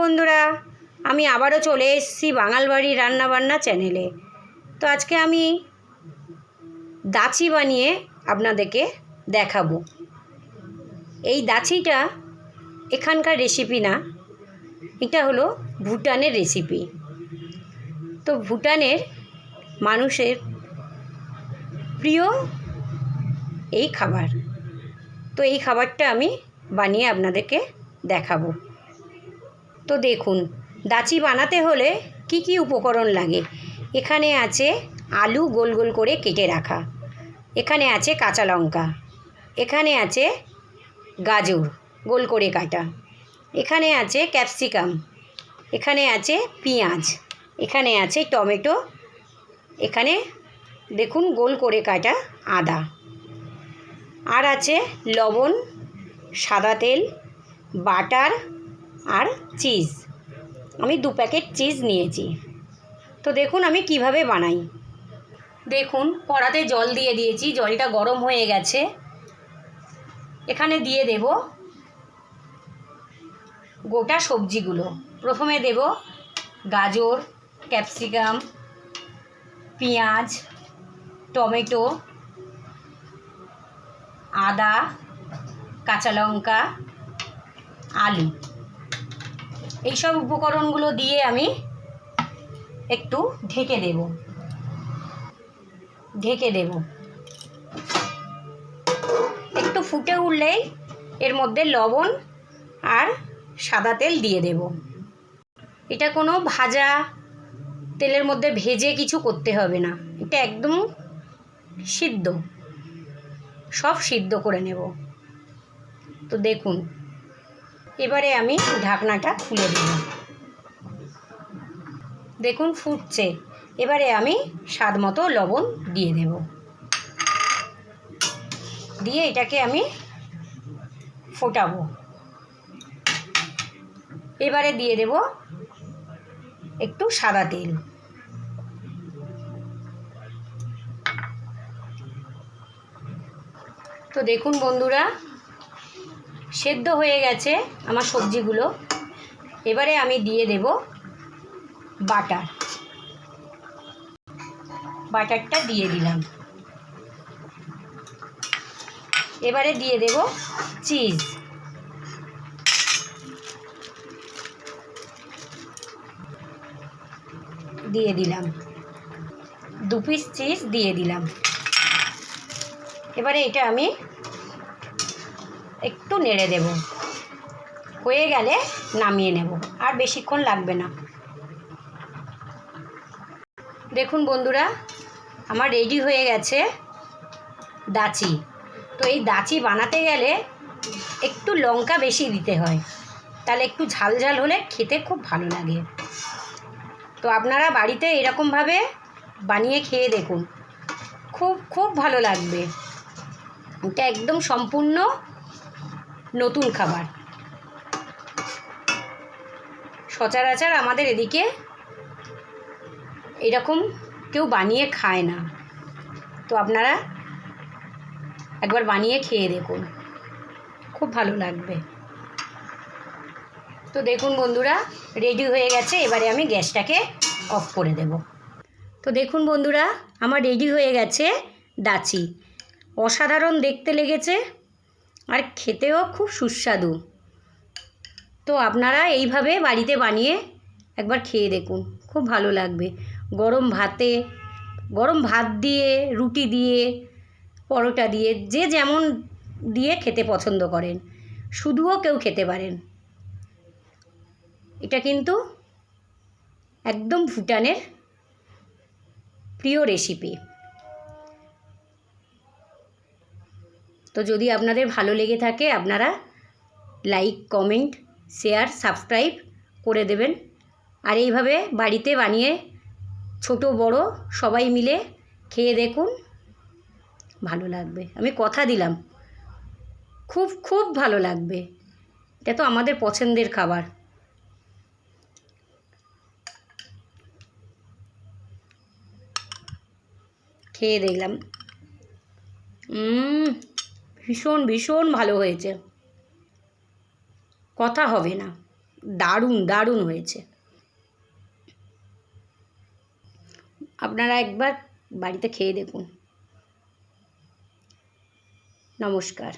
বন্ধুরা, আমি আবারও চলে এসেছি বাঙাল বাড়ি রান্নাবান্না চ্যানেলে। তো আজকে আমি দাচি বানিয়ে আপনাদেরকে দেখাবো। এই দাচিটা এখানকার রেসিপি না, এটা হলো ভুটানের রেসিপি। তো ভুটানের মানুষের প্রিয় এই খাবার। তো এই খাবারটা আমি বানিয়ে আপনাদেরকে দেখাবো। তো দেখুন, দাচি বানাতে হলে কি কি উপকরণ লাগে। এখানে আছে আলু গোল গোল করে কেটে রাখা, এখানে আছে কাঁচা লঙ্কা, এখানে আছে গাজর গোল করে কাটা, এখানে আছে ক্যাপসিকাম, এখানে আছে পেঁয়াজ, এখানে আছে টমেটো, এখানে দেখুন গোল করে কাটা আদা, আর আছে লবণ, সাদা তেল, বাটার আর চিজ। আমি 2 প্যাকেট চিজ নিয়েছি। তো দেখুন আমি কিভাবে বানাই। দেখুন কড়াতে জল দিয়ে দিয়েছি, জলটা গরম হয়ে গেছে। এখানে দিয়ে দেব গোটা সবজিগুলো। প্রথমে দেব গাজর, ক্যাপসিকাম, পেঁয়াজ, টমেটো, আদা, কাঁচা লঙ্কা, আলু। এইসব উপকরণগুলো দিয়ে আমি একটু ঢেকে দেব। একটু ফুটে উঠলেই এর মধ্যে লবণ আর সাদা তেল দিয়ে দেব। এটা কোনো ভাজা তেলের মধ্যে ভেজে কিছু করতে হবে না, এটা একদম সিদ্ধ, সব সিদ্ধ করে নেব। তো দেখুন এবারে আমি ঢাকনাটা খুলে দেব। দেখুন ফুটছে। এবারে আমি স্বাদ মতো লবণ দিয়ে দেব, দিয়ে এটাকে আমি ফোটাবো। এবারে দিয়ে দেব একটু সাদা তেল। তো দেখুন বন্ধুরা, সেদ্ধ হয়ে গেছে আমার সবজিগুলো। এবারে আমি দিয়ে দেব বাটারটা দিয়ে দিলাম। এবারে দিয়ে দেব চিজ। দিয়ে দিলাম 2 পিস চিজ দিয়ে দিলাম। এবারে এটা আমি একটু নেড়ে দেব। হয়ে গেলে নামিয়ে নেব, আর বেশিক্ষণ লাগবে না। দেখুন বন্ধুরা, আমার রেডি হয়ে গেছে দাচি। তো এই দাচি বানাতে গেলে একটু লঙ্কা বেশি দিতে হয়, তাহলে একটু ঝাল ঝাল হলে খেতে খুব ভালো লাগে। তো আপনারা বাড়িতে এরকমভাবে বানিয়ে খেয়ে দেখুন, খুব খুব ভালো লাগবে। এটা একদম সম্পূর্ণ নতুন খাবার। সচরাচর আমাদের এদিকে এরকম কেউ বানিয়ে খায় না। তো আপনারা একবার বানিয়ে খেয়ে দেখুন, খুব ভালো লাগবে। তো দেখুন বন্ধুরা, রেডি হয়ে গেছে। এবারে আমি গ্যাসটাকে অফ করে দেব। তো দেখুন বন্ধুরা, আমার রেডি হয়ে গেছে দাচি। অসাধারণ দেখতে লেগেছে আর খেতেও খুব সুস্বাদু। তো আপনারা এইভাবে বাড়িতে বানিয়ে একবার খেয়ে দেখুন, খুব ভালো লাগবে। গরম ভাত দিয়ে, রুটি দিয়ে, পরোটা দিয়ে, যে যেমন দিয়ে খেতে পছন্দ করেন, শুধুও কেউ খেতে পারেন। এটা কিন্তু একদম ভুটানের প্রিয় রেসিপি। তো যদি আপনাদের ভালো লেগে থাকে, আপনারা লাইক, কমেন্ট, শেয়ার, সাবস্ক্রাইব করে দেবেন। আর এইভাবে বাড়িতে বানিয়ে ছোট বড় সবাই মিলে খেয়ে দেখুন, ভালো লাগবে। আমি কথা দিলাম, খুব খুব ভালো লাগবে। এটা তো আমাদের পছন্দের খাবার। খেয়ে দেখলাম, ভীষণ ভীষণ ভালো হয়েছে, কথা হবে না। দারুণ দারুণ হয়েছে। আপনারা একবার বাড়িতে খেয়ে দেখুন। নমস্কার।